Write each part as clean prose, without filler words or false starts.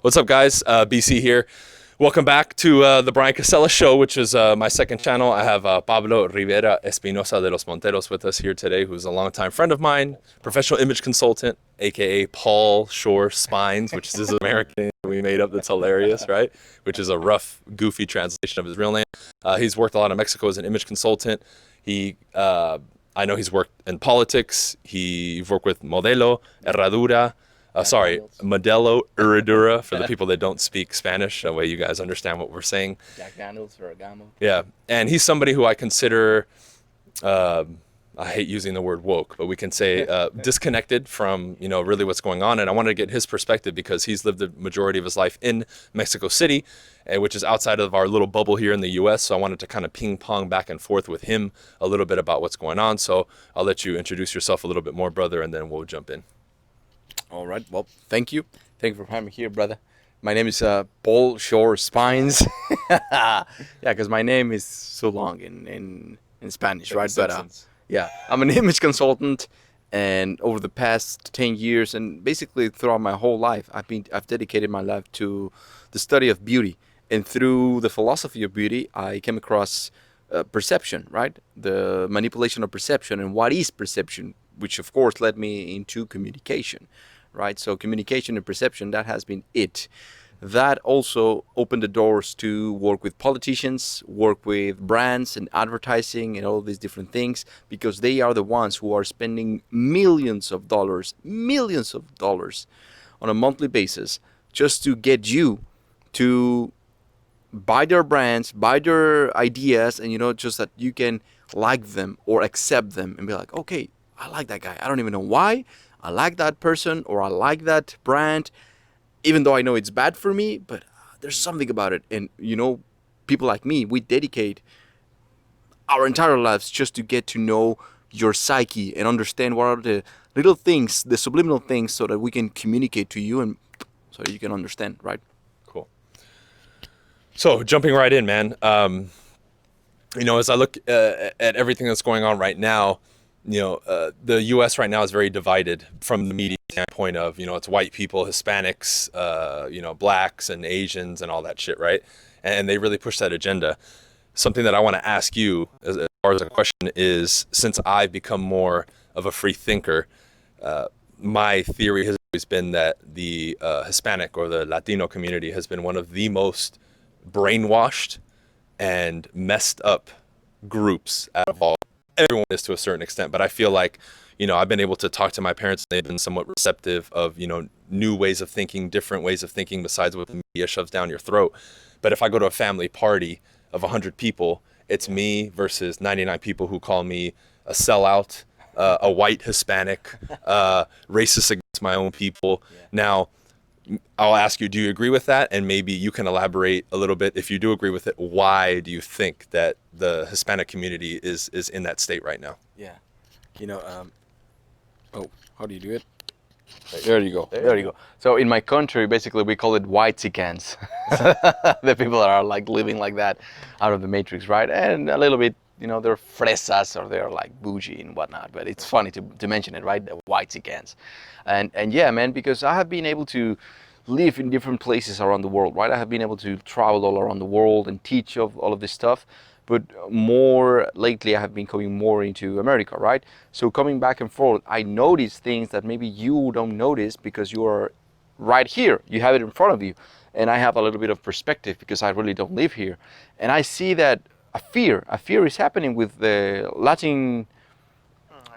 What's up, guys? BC here. Welcome back to the Brian Casella Show, which is my second channel. I have Pablo Rivera Espinosa de los Monteros with us here today, who's a longtime friend of mine, professional image consultant, aka Paul Shore Spines, which is his American name we made up that's hilarious, right? Which is a rough, goofy translation of his real name. He's worked a lot in Mexico as an image consultant. I know he's worked in politics. He's worked with Modelo, Herradura, Modelo Herradura for the people that don't speak Spanish, that way you guys understand what we're saying. Jack Daniels, Ferragamo. Yeah, and he's somebody who I consider, I hate using the word woke, but we can say disconnected from, really what's going on. And I wanted to get his perspective because he's lived the majority of his life in Mexico City, which is outside of our little bubble here in the U.S. So I wanted to kind of ping pong back and forth with him a little bit about what's going on. So I'll let you introduce yourself a little bit more, brother, and then we'll jump in. All right. Well, thank you. Thank you for having me here, brother. My name is Paul Shore Spines. Yeah, because my name is so long in Spanish, right? But yeah, I'm an image consultant, and over the past 10 years, and basically throughout my whole life, I've dedicated my life to the study of beauty. And through the philosophy of beauty, I came across perception, right? The manipulation of perception and what is perception, which of course led me into communication. Right, so communication and perception, that has been it. That also opened the doors to work with politicians, work with brands and advertising and all these different things, because they are the ones who are spending millions of dollars on a monthly basis just to get you to buy their brands, buy their ideas, and just that you can like them or accept them and be like, okay, I like that guy. I don't even know why. I like that person or I like that brand, even though I know it's bad for me, but there's something about it. And, people like me, we dedicate our entire lives just to get to know your psyche and understand what are the little things, the subliminal things, so that we can communicate to you and so you can understand, right? Cool. So jumping right in, man, as I look at everything that's going on right now, the U.S. right now is very divided from the media standpoint of, it's white people, Hispanics, blacks and Asians and all that shit, right? And they really push that agenda. Something that I want to ask you as far as a question is, since I've become more of a free thinker, my theory has always been that the Hispanic or the Latino community has been one of the most brainwashed and messed up groups out of all. Everyone is to a certain extent, but I feel like, I've been able to talk to my parents. They've been somewhat receptive of, new ways of thinking, different ways of thinking besides what the media shoves down your throat. But if I go to a family party of 100 people, it's me versus 99 people who call me a sellout, a white Hispanic, racist against my own people. Yeah. Now, I'll ask you, do you agree with that? And maybe you can elaborate a little bit. If you do agree with it, why do you think that the Hispanic community is in that state right now? Yeah. How do you do it? There you go. There you go. So in my country, basically, we call it whitexicans. The people that are like living like that out of the matrix, right? And a little bit, they're fresas or they're like bougie and whatnot. But it's funny to mention it, right? The whitexicans. And yeah, man, because I have been able to live in different places around the world, right? I have been able to travel all around the world and teach of all of this stuff. But more lately, I have been coming more into America, right? So coming back and forth, I notice things that maybe you don't notice because you are right here. You have it in front of you. And I have a little bit of perspective because I really don't live here. And I see that a fear is happening with the Latin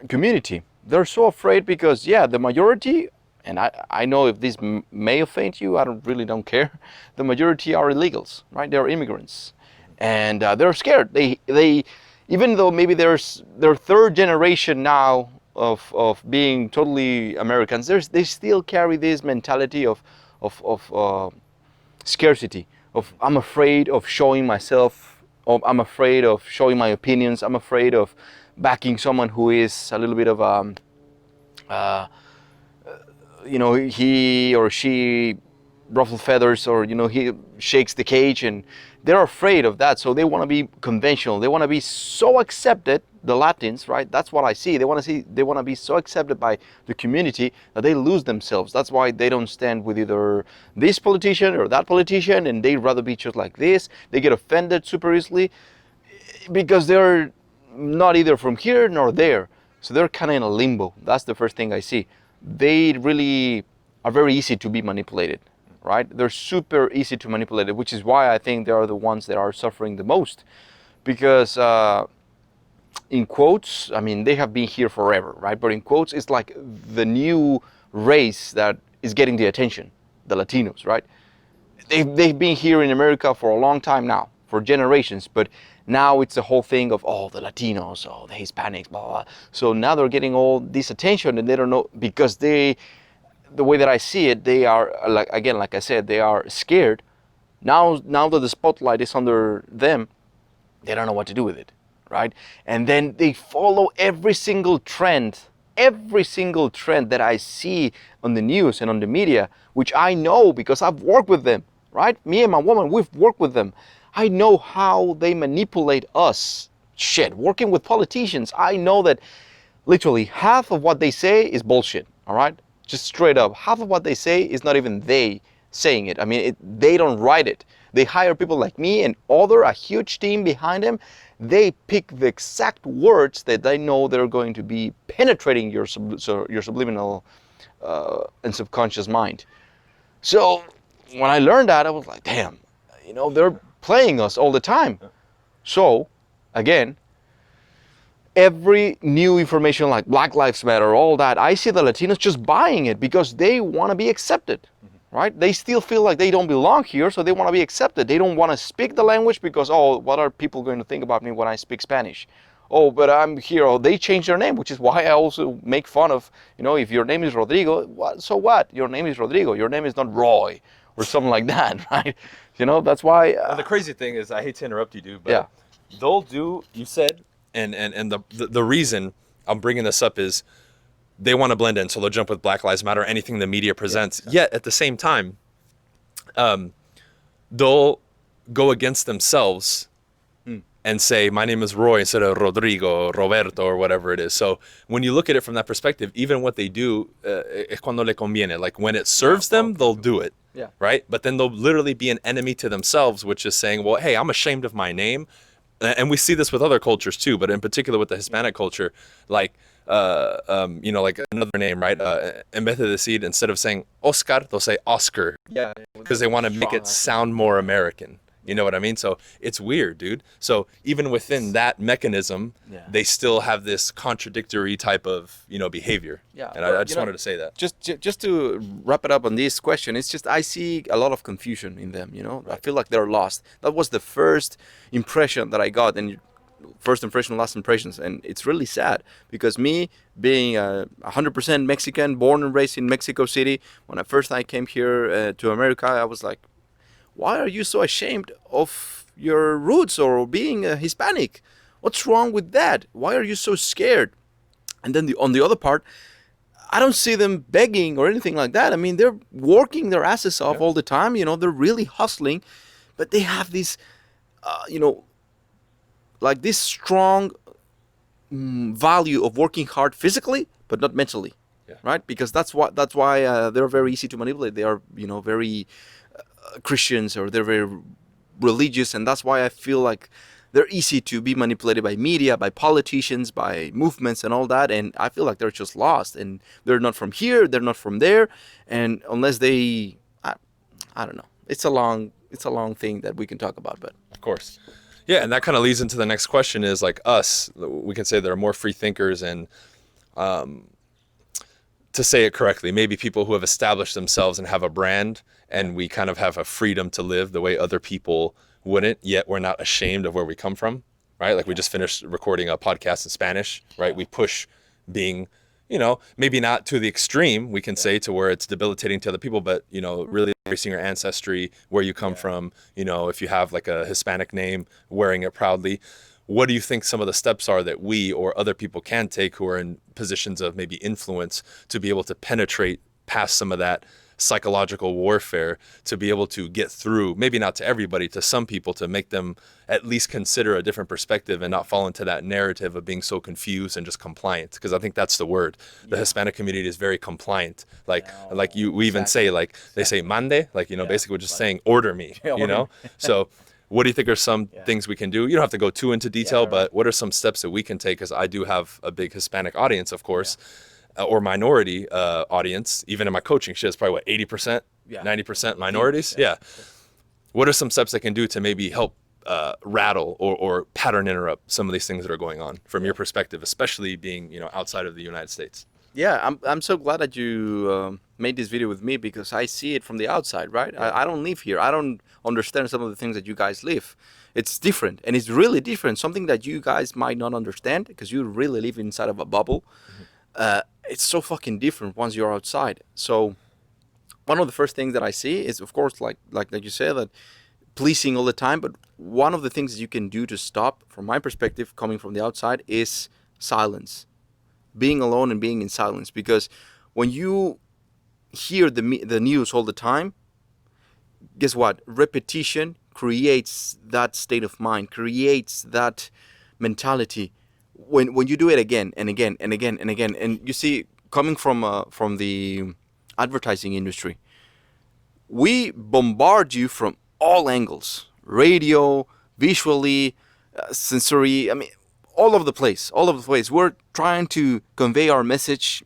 community. They're so afraid because, yeah, the majority, and I know if this may offend you, I really don't care. The majority are illegals, right? They're immigrants. And they're scared. They even though maybe they're third generation now of being totally Americans, they still carry this mentality of scarcity. Of I'm afraid of showing myself. I'm afraid of showing my opinions. I'm afraid of backing someone who is a little bit of he or she ruffle feathers, or he shakes the cage, and they're afraid of that. So they want to be conventional. They want to be so accepted, the Latins, right? That's what I see. They want to be so accepted by the community that they lose themselves. That's why they don't stand with either this politician or that politician, and they'd rather be just like this. They get offended super easily because they're not either from here nor there. So they're kind of in a limbo. That's the first thing I see. They really are very easy to be manipulated, right? They're super easy to manipulate, which is why I think they are the ones that are suffering the most. Because in quotes, I mean, they have been here forever, right? But in quotes, it's like the new race that is getting the attention, the Latinos, right? They've been here in America for a long time now, for generations, but now it's the whole thing of, oh, the Latinos, oh, the Hispanics, blah, blah, blah. So now they're getting all this attention, and they don't know, because the way that I see it, they are, like, again, like I said, they are scared. Now that the spotlight is under them, they don't know what to do with it, right? And then they follow every single trend that I see on the news and on the media, which I know because I've worked with them, right? Me and my woman, we've worked with them. I know how they manipulate us. Shit, working with politicians, I know that literally half of what they say is bullshit, all right? Just straight up. Half of what they say is not even they saying it. I mean, they don't write it. They hire people like me and a huge team behind them. They pick the exact words that they know they're going to be penetrating your subliminal and subconscious mind. So when I learned that, I was like, damn, they're playing us all the time. So again, every new information like Black Lives Matter, all that, I see the Latinos just buying it because they want to be accepted, right? They still feel like they don't belong here, so they want to be accepted. They don't want to speak the language because, oh, what are people going to think about me when I speak Spanish? Oh, but I'm here. Oh, they change their name, which is why I also make fun of, if your name is Rodrigo, so what? Your name is Rodrigo. Your name is not Roy or something like that, right? That's why. And the crazy thing is, I hate to interrupt you, dude, but Yeah. they'll do, you said, and the reason I'm bringing this up is they want to blend in, so they'll jump with Black Lives Matter, anything the media presents. Yeah, yet at the same time, they'll go against themselves and say, my name is Roy instead of Rodrigo, Roberto, or whatever it is. So when you look at it from that perspective, even what they do, es cuando le conviene. Like when it serves them, they'll do it. Yeah. Right? But then they'll literally be an enemy to themselves, which is saying, well, hey, I'm ashamed of my name. And we see this with other cultures too, but in particular with the Hispanic culture, like, like another name, right? En vez de decir, instead of saying Oscar, they'll say Oscar. Yeah. Because they want to make it sound more American. You know what I mean? So it's weird, dude. So even within that mechanism, they still have this contradictory type of, behavior. Yeah. And I just wanted to say that. Just to wrap it up on this question, it's just I see a lot of confusion in them. Right. I feel like they're lost. That was the first impression that I got, and first impression, last impressions, and it's really sad because me being 100% Mexican, born and raised in Mexico City, when I came here to America, I was like, why are you so ashamed of your roots or being a Hispanic? What's wrong with that? Why are you so scared? And then on the other part, I don't see them begging or anything like that. I mean, they're working their asses off all the time. They're really hustling, but they have this, like this strong value of working hard physically, but not mentally, right? Because that's why they're very easy to manipulate. They are, very Christians, or they're very religious, and that's why I feel like they're easy to be manipulated by media, by politicians, by movements and all that. And I feel like they're just lost, and they're not from here, they're not from there, and unless they, I don't know. It's a long thing that we can talk about, but of course. Yeah, and that kind of leads into the next question is like us, we can say there are more free thinkers and to say it correctly, maybe people who have established themselves and have a brand, and we kind of have a freedom to live the way other people wouldn't, yet we're not ashamed of where we come from, right? Like we just finished recording a podcast in Spanish, right? We push being, maybe not to the extreme, we can say, to where it's debilitating to other people, but, really embracing your ancestry, where you come from, if you have like a Hispanic name, wearing it proudly. What do you think some of the steps are that we or other people can take who are in positions of maybe influence to be able to penetrate past some of that psychological warfare to be able to get through, maybe not to everybody, to some people, to make them at least consider a different perspective and not fall into that narrative of being so confused and just compliant. Because I think that's the word. The Hispanic community is very compliant. Like we even say, like they say mande, like, basically we're just saying order me, So what do you think are some things we can do? You don't have to go too into detail, but what are some steps that we can take? Because I do have a big Hispanic audience, of course, or minority audience. Even in my coaching shit, it's probably what, 80%, 90% minorities. Yeah. What are some steps they can do to maybe help rattle or pattern interrupt some of these things that are going on from your perspective, especially being, outside of the United States? Yeah, I'm so glad that you made this video with me, because I see it from the outside, right? I don't live here. I don't understand some of the things that you guys live. It's different, and it's really different. Something that you guys might not understand because you really live inside of a bubble. It's so fucking different once you're outside. So one of the first things that I see is, of course, like you said, that pleasing all the time. But one of the things that you can do to stop, from my perspective, coming from the outside, is silence. Being alone and being in silence. Because when you hear the news all the time, guess what? Repetition creates that state of mind, creates that mentality. When you do it again and again and again and again, and you see, coming from the advertising industry, we bombard you from all angles: radio, visually, sensory. I mean, all over the place. We're trying to convey our message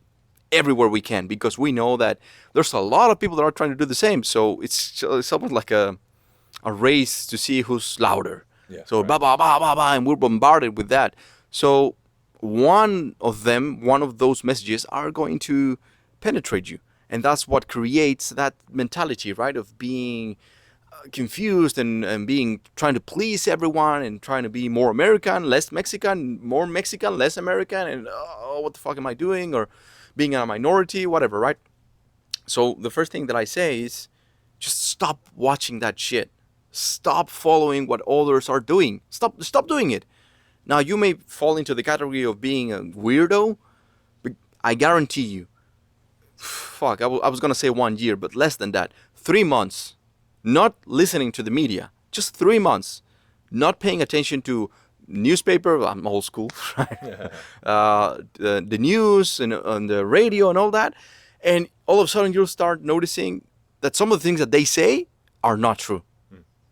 everywhere we can, because we know that there's a lot of people that are trying to do the same. So it's almost like a race to see who's louder. Yeah, so ba ba ba ba ba, and we're bombarded with that. So one of those messages are going to penetrate you, and that's what creates that mentality, right, of being confused and being, trying to please everyone, and trying to be more American, less Mexican, more Mexican, less American, and what the fuck am I doing, or being a minority, whatever, right? So the first thing that I say is, just stop watching that shit. Stop following what others are doing. Stop doing it. Now, you may fall into the category of being a weirdo, but I guarantee you, fuck, I was gonna say 1 year, but less than that. 3 months, not listening to the media. Just 3 months, not paying attention to newspaper. I'm old school, right? The news and on the radio and all that, and all of a sudden you'll start noticing that some of the things that they say are not true.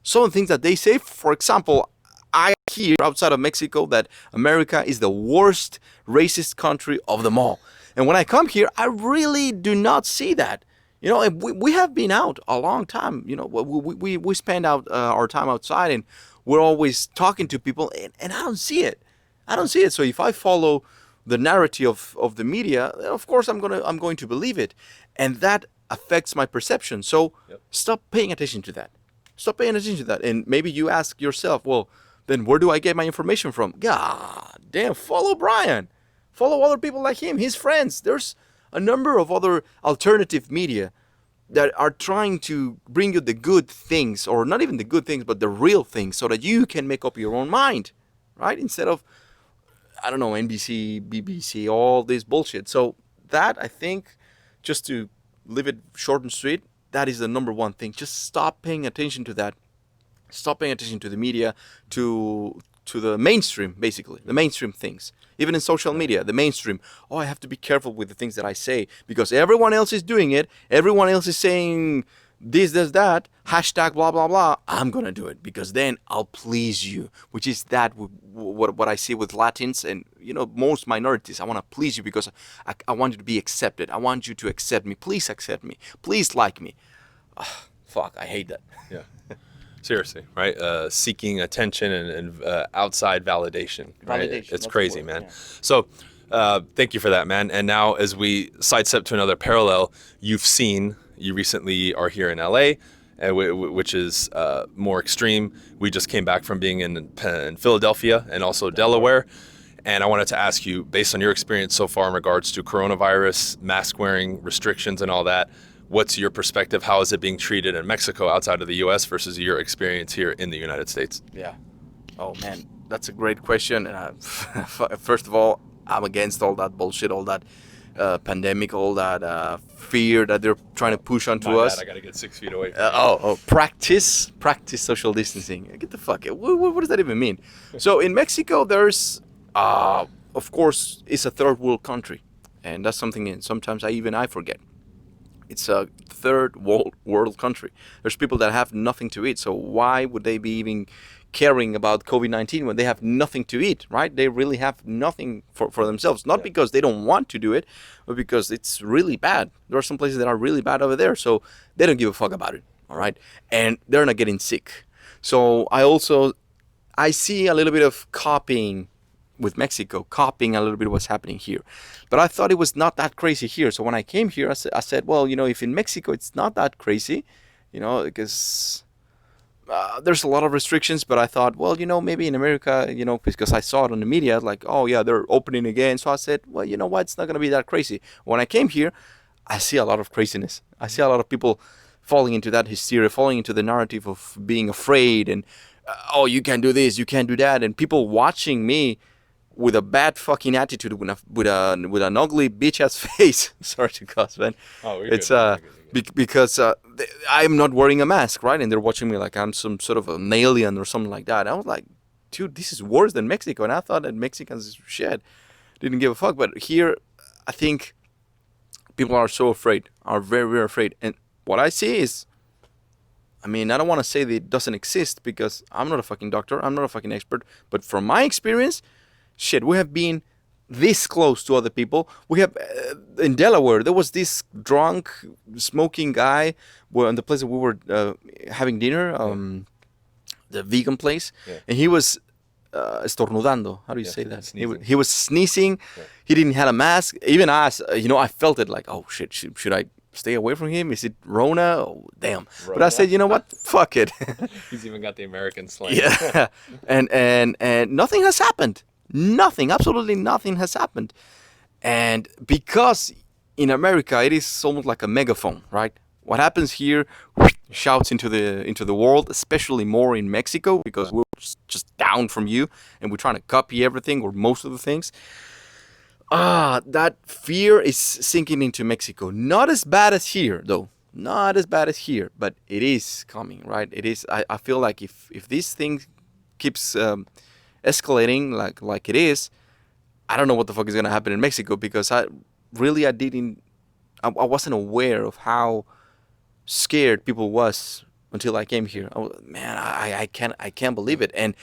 Some of the things that they say, for example, I hear outside of Mexico that America is the worst racist country of them all. And when I come here, I really do not see that. And we have been out a long time. We spend out our time outside, and we're always talking to people, and I don't see it. So if I follow the narrative of the media, of course I'm going to believe it, and that affects my perception. So stop paying attention to that. And maybe you ask yourself, well, then where do I get my information from? God damn, follow Brian. Follow other people like him, his friends. There's a number of other alternative media that are trying to bring you the good things, or not even the good things, but the real things, so that you can make up your own mind, right? Instead of, I don't know, NBC, BBC, all this bullshit. So that, I think, just to leave it short and sweet, that is the number one thing. Just stop paying attention to that. Stop paying attention to the media, to the mainstream, basically, the mainstream things. Even in social media, the mainstream. Oh, I have to be careful with the things that I say, because everyone else is doing it. Everyone else is saying this, that, hashtag, blah, blah, blah. I'm going to do it, because then I'll please you, which is that what I see with Latins and, most minorities. I want to please you because I want you to be accepted. I want you to accept me. Please accept me. Please like me. Fuck, I hate that. Yeah. Seriously, right? Seeking attention and outside validation. Right? It's crazy, man. Yeah. So thank you for that, man. And now, as we sidestep to another parallel, you recently are here in LA, which is more extreme. We just came back from being in Philadelphia and also Delaware. And I wanted to ask you, based on your experience so far in regards to coronavirus, mask wearing, restrictions and all that, what's your perspective? How is it being treated in Mexico outside of the U.S. versus your experience here in the United States? Yeah. Oh, man, that's a great question. First of all, I'm against all that bullshit, all that pandemic, all that fear that they're trying to push onto My us. bad, I gotta get 6 feet away from you. Practice social distancing. Get the fuck. What does that even mean? So in Mexico, there's, of course, it's a third world country, and that's something sometimes I forget. It's a third world country. There's people that have nothing to eat. So why would they be even caring about COVID-19 when they have nothing to eat, right? They really have nothing for themselves. Not because they don't want to do it, but because it's really bad. There are some places that are really bad over there. So they don't give a fuck about it, all right? And they're not getting sick. So I see a little bit of copying with Mexico, copying a little bit of what's happening here. But I thought it was not that crazy here. So when I came here, I said, well, if in Mexico it's not that crazy, because there's a lot of restrictions, but I thought, well, maybe in America, because I saw it on the media, like, oh yeah, they're opening again. So I said, well, you know what, it's not going to be that crazy. When I came here, I see a lot of craziness. I see a lot of people falling into that hysteria, falling into the narrative of being afraid and, oh, you can't do this, you can't do that. And people watching me with a bad fucking attitude, with an ugly bitch ass face. Sorry to cuss, man. Oh, we're it's good. because I'm not wearing a mask, right? And they're watching me like I'm some sort of an alien or something like that. I was like, dude, this is worse than Mexico. And I thought that Mexicans shit didn't give a fuck. But here, I think people are so afraid, are very, very afraid. And what I see is, I don't want to say that it doesn't exist because I'm not a fucking doctor. I'm not a fucking expert. But from my experience, shit, we have been this close to other people. We have, in Delaware, there was this drunk, smoking guy in the place that we were having dinner, the vegan place, and he was estornudando. How do you say that? He was sneezing. Yeah. He didn't have a mask. Even us, I felt it like, oh shit, should I stay away from him? Is it Rona? Oh, damn. Rona? But I said, you know what? Fuck it. He's even got the American slang. Yeah. and nothing has happened. Nothing, absolutely nothing has happened. And because in America it is almost like a megaphone, right? What happens here shouts into the world, especially more in Mexico because we're just down from you and we're trying to copy everything or most of the things. That fear is sinking into Mexico. Not as bad as here, though. Not as bad as here, but it is coming, right? It is. I feel like if this thing keeps escalating like it is, I don't know what the fuck is gonna happen in Mexico because I wasn't aware of how scared people was until I came here. I can't believe it, and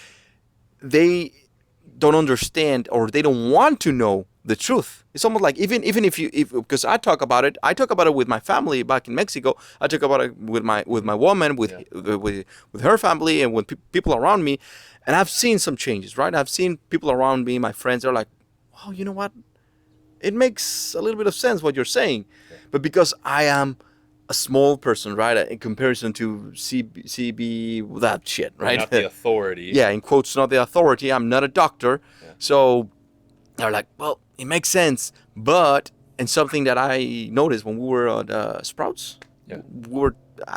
they don't understand or they don't want to know the truth. It's almost like even if because I talk about it with my family back in Mexico. I talk about it with my woman, with her family, and with people around me. And I've seen some changes, right? I've seen people around me, my friends, they're like, oh, you know what? It makes a little bit of sense what you're saying. Yeah. But because I am a small person, right, in comparison to CB, that shit, right? Not the authority. Yeah, in quotes, not the authority. I'm not a doctor. Yeah. So they're like, well, it makes sense. But, and something that I noticed when we were at Sprouts, I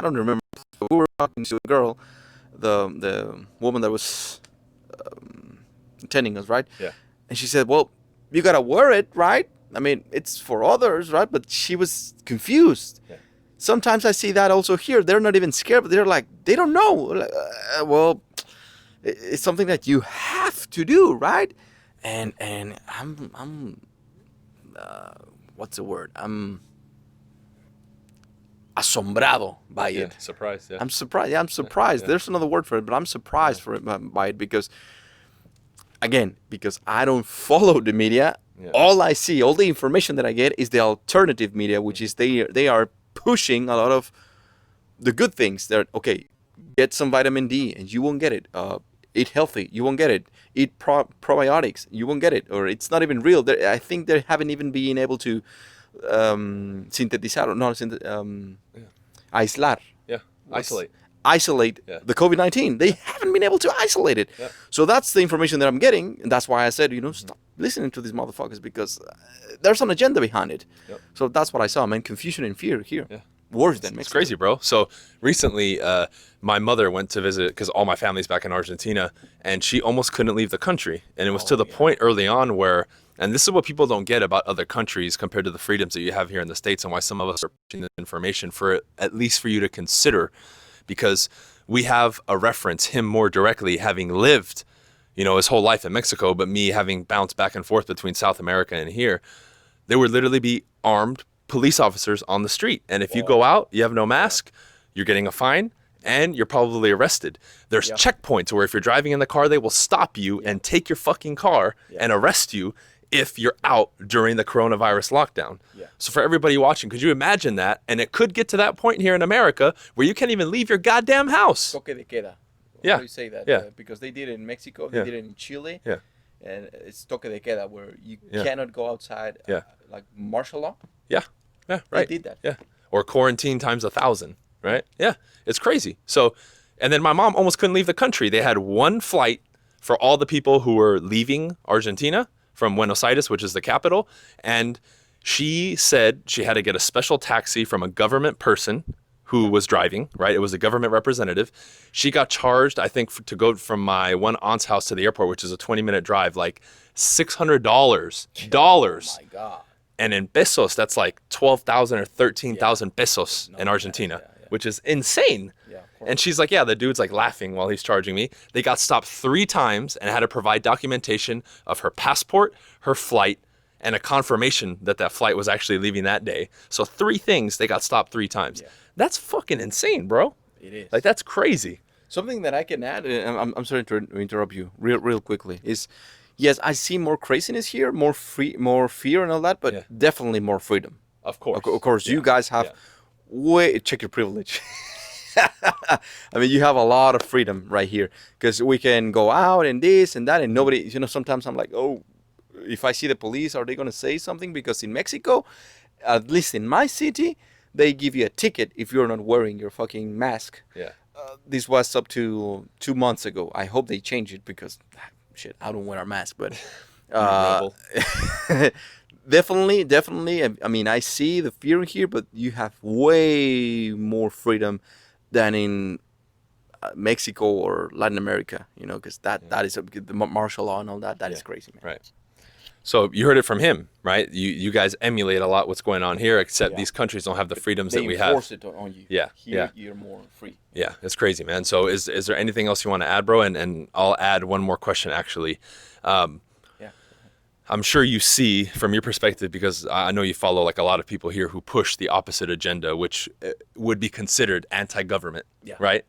don't remember, we were talking to a girl, the woman that was attending us, right? Yeah. And she said, well, you gotta wear it, right? It's for others, right? But she was confused. Yeah. Sometimes I see that also here. They're not even scared, but they're like, they don't know. Like, well, it's something that you have to do, right? And I'm what's the word? I'm asombrado by it. Surprised, yeah. I'm surprised. Yeah, I'm surprised. Yeah. There's another word for it, but I'm surprised by it because I don't follow the media. Yeah. All I see, all the information that I get is the alternative media, which is they are pushing a lot of the good things. They're, okay, get some vitamin D and you won't get it. Eat healthy, you won't get it. Eat probiotics, you won't get it. Or it's not even real. I think they haven't even been able to sintetizar, aislar. Yeah, Isolate the COVID-19. They haven't been able to isolate it. Yeah. So that's the information that I'm getting. And that's why I said, stop listening to these motherfuckers because there's an agenda behind it. Yep. So that's what I saw, man. Confusion and fear here. Yeah. Worse than Mexico. It's crazy, bro. So recently, my mother went to visit because all my family's back in Argentina and she almost couldn't leave the country. And it was to the point early on where And this is what people don't get about other countries compared to the freedoms that you have here in the States, and why some of us are pushing this information for at least for you to consider, because we have a reference, him more directly having lived, his whole life in Mexico, but me having bounced back and forth between South America and here. There would literally be armed police officers on the street. And if you go out, you have no mask, you're getting a fine, and you're probably arrested. There's checkpoints where if you're driving in the car, they will stop you and take your fucking car and arrest you if you're out during the coronavirus lockdown. So for everybody watching, could you imagine that? And it could get to that point here in America where you can't even leave your goddamn house. Toque de queda. Yeah. How do you say that? Because they did it in Mexico, they did it in Chile. Yeah. And it's toque de queda, where you cannot go outside, like martial law. Yeah, right. They did that. Yeah, or quarantine times 1,000, right? Yeah, it's crazy. So, and then my mom almost couldn't leave the country. They had one flight for all the people who were leaving Argentina from Buenos Aires, which is the capital, and she said she had to get a special taxi from a government person who was driving, right? It was a government representative. She got charged, I think, to go from my one aunt's house to the airport, which is a 20-minute drive, like $600. Oh my God. And in pesos, that's like 12,000 or 13,000 pesos in Argentina, which is insane. And she's like, yeah, the dude's like laughing while he's charging me. They got stopped 3 times and had to provide documentation of her passport, her flight, and a confirmation that that flight was actually leaving that day. So 3 things, they got stopped 3 times. That's fucking insane, bro. It is. Like, that's crazy. Something that I can add, I'm sorry to interrupt you real quickly, is yes, I see more craziness here, more fear and all that, but definitely more freedom. Of course. Of course, you guys have check your privilege. I mean, you have a lot of freedom right here, because we can go out and this and that, and nobody, sometimes I'm like, oh, if I see the police, are they going to say something? Because in Mexico, at least in my city, they give you a ticket if you're not wearing your fucking mask. Yeah. This was up to 2 months ago. I hope they change it, because shit, I don't wear a mask, but definitely. I mean, I see the fear here, but you have way more freedom than in Mexico or Latin America, because that is the martial law and all that. That is crazy, man. Right. So you heard it from him, right? You guys emulate a lot what's going on here, except these countries don't have the freedoms that we have. They enforce it on you. Yeah. Here, you're more free. Yeah, it's crazy, man. So is there anything else you want to add, bro? And I'll add one more question, actually. I'm sure you see from your perspective, because I know you follow like a lot of people here who push the opposite agenda, which would be considered anti-government, right?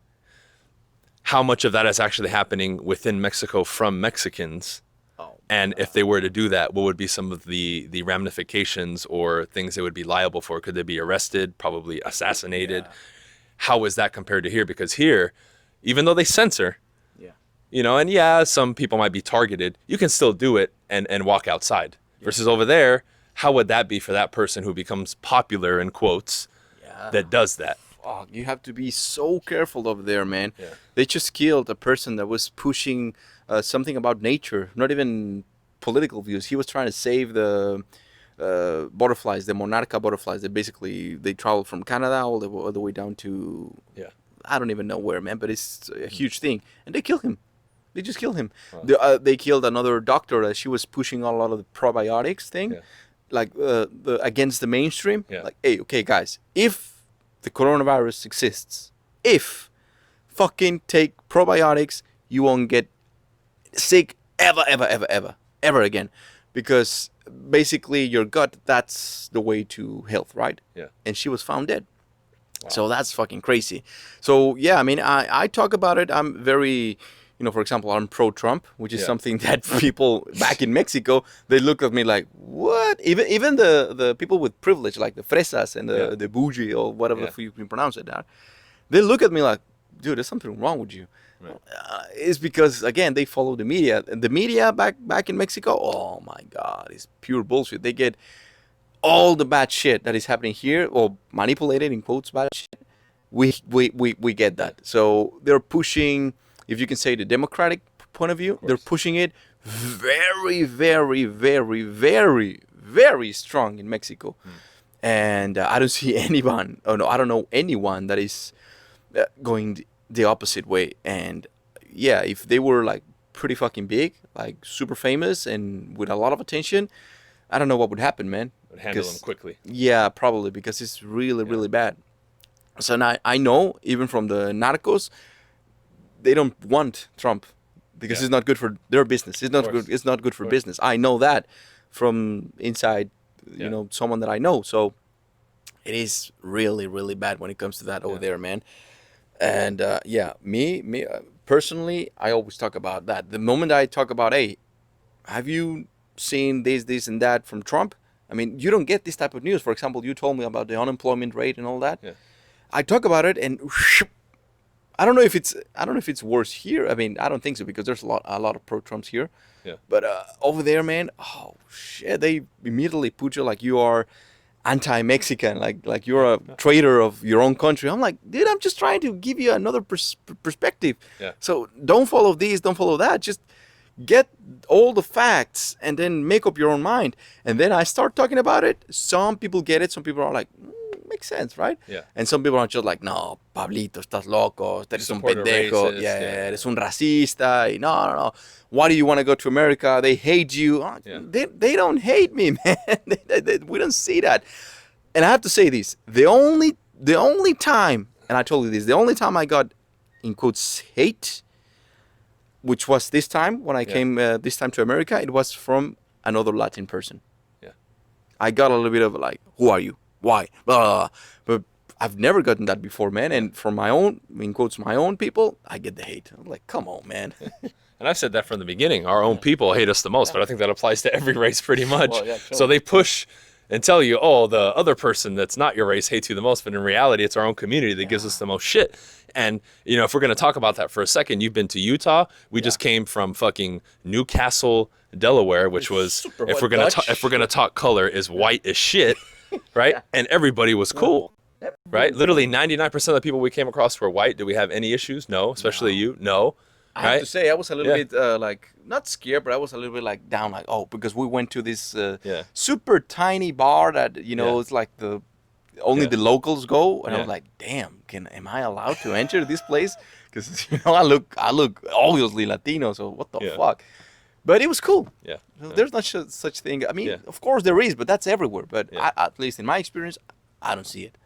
How much of that is actually happening within Mexico from Mexicans? And if they were to do that, what would be some of the ramifications or things they would be liable for? Could they be arrested, probably assassinated? How is that compared to here? Because here, even though they censor, and some people might be targeted, you can still do it and walk outside. Versus over there, how would that be for that person who becomes popular, in quotes, that does that? Oh, you have to be so careful over there, man. They just killed a person that was pushing something about nature, not even political views. He was trying to save the butterflies, the monarca butterflies. They traveled from Canada all the way down to I don't even know where, man, but it's a huge thing. And they killed him. They just killed him. Wow. They killed another doctor that she was pushing a lot of the probiotics thing, like against the mainstream. Like, hey, okay, guys, if the coronavirus exists, if fucking take probiotics, you won't get sick ever again, because basically your gut, that's the way to health, right? And she was found dead. So that's fucking crazy. So yeah, I mean, I talk about it. I'm very, for example, I'm pro-Trump, which is something that people back in Mexico, they look at me like, what? Even the people with privilege, like the fresas and the bougie or whatever you can pronounce it now, they look at me like, dude, there's something wrong with you. Right. It's because, again, they follow the media. And the media back in Mexico, oh my God, it's pure bullshit. They get all the bad shit that is happening here, or manipulated, in quotes, bad shit. We get that. So they're pushing, if you can say, the democratic point of view, they're pushing it very, very, very, very, very strong in Mexico. And I don't see anyone, I don't know anyone that is going the opposite way. And yeah, if they were like pretty fucking big, like super famous and with a lot of attention, I don't know what would happen, man. Would handle them Because- quickly. Yeah, probably because it's really, really bad. So now I know, even from the narcos, they don't want Trump because Yeah. it's not good for their business. It's not course. good. It's not good for course. business. I know that from inside, Yeah. you know, someone that I know. So it is really, really bad when it comes to that over Yeah. there, man. And yeah, me personally, I always talk about that. The moment I talk about, hey, have you seen this, and that from Trump? I mean, you don't get this type of news. For example, you told me about the unemployment rate and all that. Yeah. I talk about it, and I don't know if it's worse here. I mean, I don't think so because there's a lot of pro-Trumps here. Yeah. But over there, man, oh shit, they immediately put you like you are anti-Mexican, like you're a traitor of your own country. I'm like, dude, I'm just trying to give you another perspective. Yeah. So don't follow this, don't follow that. Just get all the facts and then make up your own mind. And then I start talking about it. Some people get it. Some people are like, makes sense, right? Yeah. And some people are just like, no, Pablito, estás loco, eres un support a pendejo, racist, yeah, yeah. eres un racista. Y no. Why do you want to go to America? They hate you. Yeah. They don't hate me, man. We don't see that. And I have to say this: the only time, and I told you this, the only time I got, in quotes, hate, which was this time when I came this time to America, it was from another Latin person. Yeah. I got a little bit of like, who are you? Why? Blah, blah, blah. But I've never gotten that before, man. And from my own, in quotes, my own people, I get the hate. I'm like, come on, man. And I've said that from the beginning. Our own people hate us the most, but I think that applies to every race pretty much. Well, yeah, So they push and tell you, oh, the other person that's not your race hates you the most, but in reality, it's our own community that gives us the most shit. And, you know, if we're going to talk about that for a second, you've been to Utah. We just came from fucking Newcastle, Delaware, which was, Super if we're white going to Dutch. if we're going to talk color, is white as shit, right? And everybody was cool. Right? Literally 99% of the people we came across were white. Did we have any issues? No. Especially you? No. I have Right? to say, I was a little Yeah. bit like, not scared, but I was a little bit like down, like, oh, because we went to this Yeah. super tiny bar that, you know, Yeah. it's like only Yeah. the locals go. And I Yeah. was like, damn, am I allowed to enter this place? Because, you know, I look obviously Latino, so what the Yeah. fuck? But it was cool. Yeah. There's not such thing. I mean, Yeah. of course there is, but that's everywhere. But Yeah. at least in my experience, I don't see it.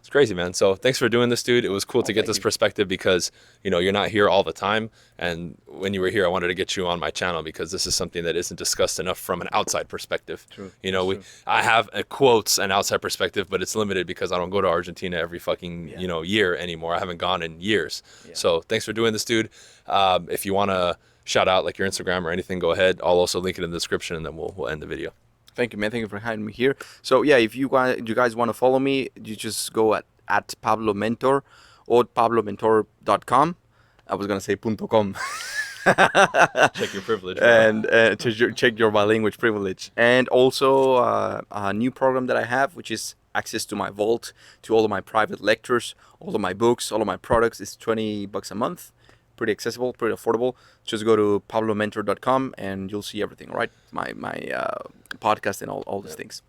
It's crazy, man. So thanks for doing this, dude. It was cool to get thank this you. perspective because, you know, you're not here all the time. And when you were here, I wanted to get you on my channel because this is something that isn't discussed enough from an outside perspective. True. You know, I have quotes an outside perspective, but it's limited because I don't go to Argentina every fucking, you know, year anymore. I haven't gone in years. So thanks for doing this, dude. If you want to shout out like your Instagram or anything, go ahead. I'll also link it in the description and then we'll end the video. Thank you, man. Thank you for having me here. So yeah, if you guys want to follow me, you just go at Pablo Mentor or pablomentor.com. I was gonna say .com. Check your privilege. And check your bilingual privilege. And also a new program that I have, which is access to my vault, to all of my private lectures, all of my books, all of my products. It's $20 a month. Pretty accessible, pretty affordable. Just go to pablomentor.com and you'll see everything, all right? My podcast and all these things.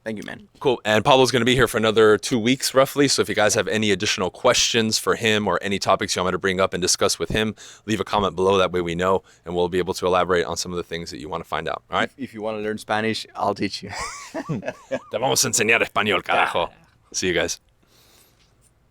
Thank you, man. Cool. And Pablo's going to be here for another 2 weeks, roughly. So if you guys have any additional questions for him or any topics you want me to bring up and discuss with him, leave a comment below. That way we know, and we'll be able to elaborate on some of the things that you want to find out. All right? If you want to learn Spanish, I'll teach you. Te vamos a enseñar español, carajo. See you guys.